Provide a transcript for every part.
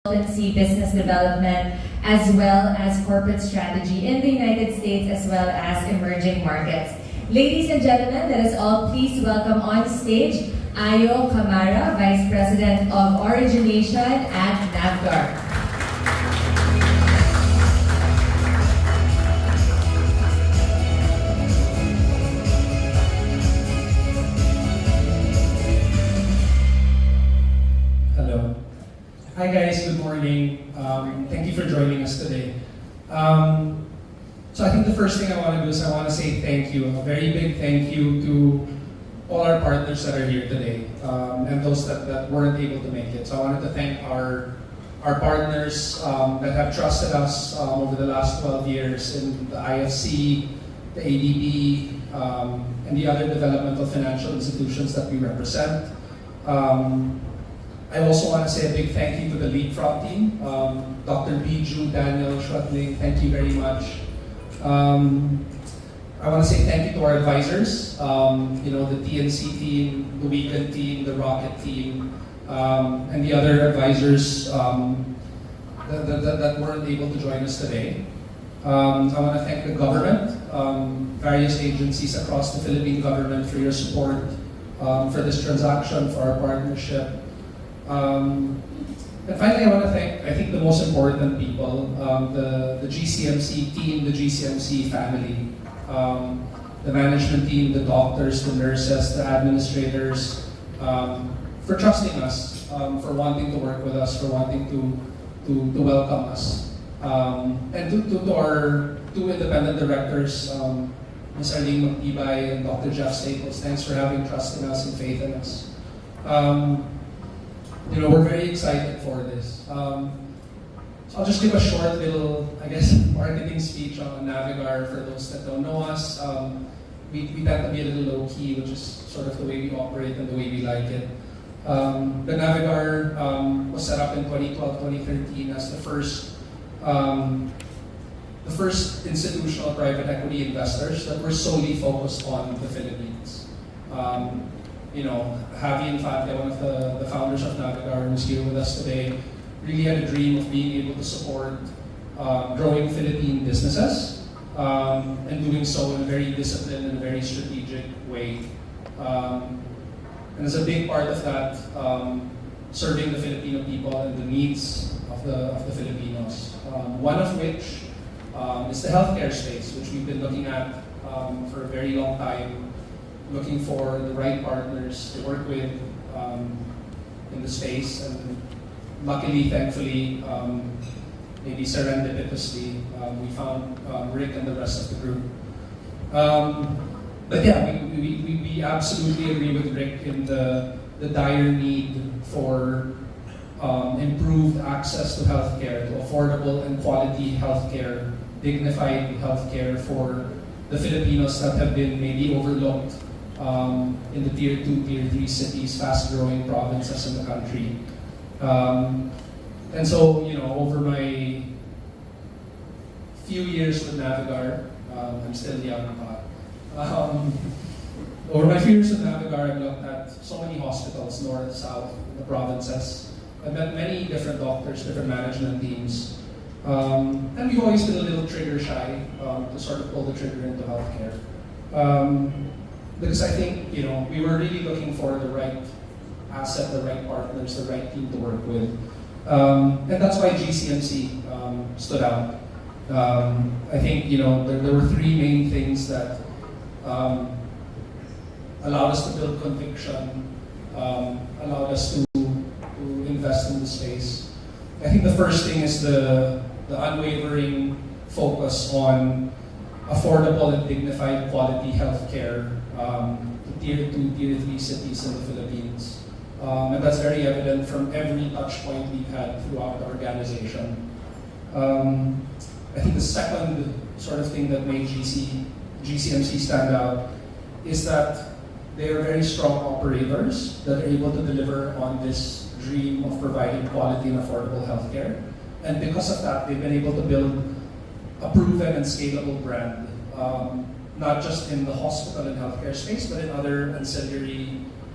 consultancy, business development, as well as corporate strategy in the United States as well as emerging markets. Ladies and gentlemen, let us all please welcome on stage Ayo Camara, Vice President of Origination at Navgar. Hi guys, good morning. Thank you for joining us today. So I think the first thing I want to do is I want to say thank you, a very big thank you to all our partners that are here today and those that weren't able to make it. So I wanted to thank our partners that have trusted us over the last 12 years in the IFC, the ADB, and the other developmental financial institutions that we represent. I also want to say a big thank you to the Leapfrog team, Dr. Biju, Daniel, Shwatling, thank you very much. I want to say thank you to our advisors, the TNC team, the Weekend team, the Rocket team, and the other advisors that weren't able to join us today. I want to thank the government, various agencies across the Philippine government for your support for this transaction, for our partnership. And finally, I want to thank, I think, the most important people, the GCMC team, the GCMC family, the management team, the doctors, the nurses, the administrators, for trusting us, for wanting to work with us, for wanting to welcome us. And to our two independent directors, Ms. Arlene Magtibay and Dr. Jeff Staples, thanks for having trust in us and faith in us. We're very excited for this. So I'll just give a short little, marketing speech on Navigar for those that don't know us. We tend to be a little low-key, which is sort of the way we operate and the way we like it. The Navigar was set up in 2012-2013 as the first institutional private equity investors that were solely focused on the Philippines. Javi Infante, one of the founders of Navigar, who's here with us today, really had a dream of being able to support growing Philippine businesses and doing so in a very disciplined and very strategic way. And as a big part of that, serving the Filipino people and the needs of the Filipinos. One of which is the healthcare space, which we've been looking at for a very long time, looking for the right partners to work with in the space, and luckily, thankfully, maybe serendipitously, we found Rick and the rest of the group. But yeah, we absolutely agree with Rick in the dire need for improved access to healthcare, to affordable and quality healthcare, dignified healthcare for the Filipinos that have been maybe overlooked in the Tier 2, Tier 3 cities, fast-growing provinces in the country. And so, over my few years with Navigar, I'm still young. Over my few years with Navigar, I've looked at so many hospitals, north, south, the provinces. I've met many different doctors, different management teams. And we've always been a little trigger shy to sort of pull the trigger into healthcare. Because I think, we were really looking for the right asset, the right partners, the right team to work with. And that's why GCMC stood out. I think, there were three main things that allowed us to build conviction, allowed us to invest in the space. I think the first thing is the unwavering focus on affordable and dignified quality healthcare to Tier 2, Tier 3 cities in the Philippines. And that's very evident from every touch point we've had throughout the organization. I think the second sort of thing that made GCMC stand out is that they are very strong operators that are able to deliver on this dream of providing quality and affordable healthcare. And because of that, they've been able to build a proven and scalable brand, not just in the hospital and healthcare space, but in other ancillary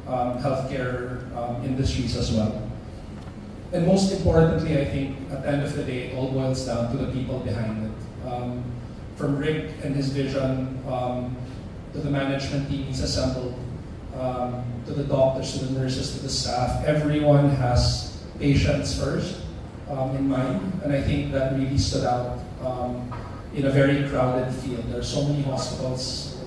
healthcare industries as well. And most importantly, I think at the end of the day, it all boils down to the people behind it. From Rick and his vision, to the management team he's assembled, to the doctors, to the nurses, to the staff, everyone has patients first in mind, and I think that really stood out in a very crowded field. There are so many hospitals,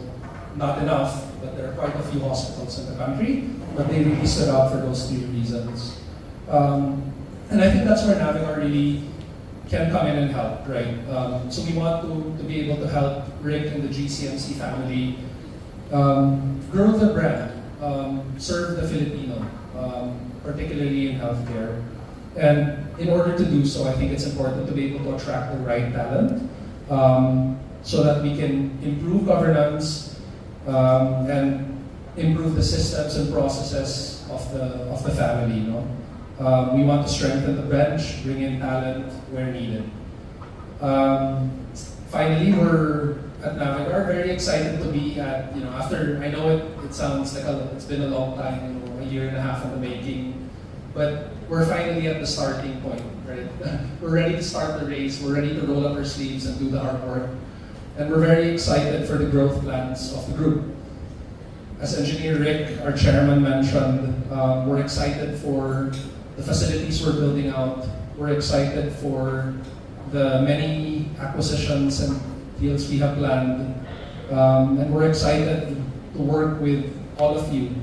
not enough, but there are quite a few hospitals in the country, but they really stood out for those three reasons. And I think that's where Navigar really can come in and help, right? So we want to be able to help Rick and the GCMC family grow the brand, serve the Filipino, particularly in healthcare. And in order to do so, I think it's important to be able to attract the right talent so that we can improve governance and improve the systems and processes of the family. You know? We want to strengthen the bench, bring in talent where needed. Finally, we're at Navigar very excited to be at, after, I know it sounds like it's been a long time, a year and a half in the making, but we're finally at the starting point, right? We're ready to start the race, we're ready to roll up our sleeves and do the hard work. And we're very excited for the growth plans of the group. As Engineer Rick, our chairman, mentioned, we're excited for the facilities we're building out. We're excited for the many acquisitions and deals we have planned. And we're excited to work with all of you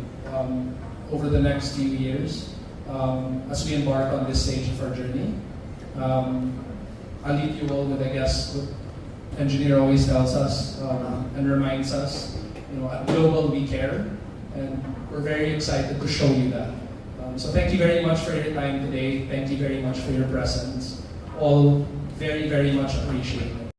over the next few years as we embark on this stage of our journey. I'll leave you all with, I guess, what Engineer always tells us and reminds us, at Global we care, and we're very excited to show you that. So thank you very much for your time today. Thank you very much for your presence. All very, very much appreciated.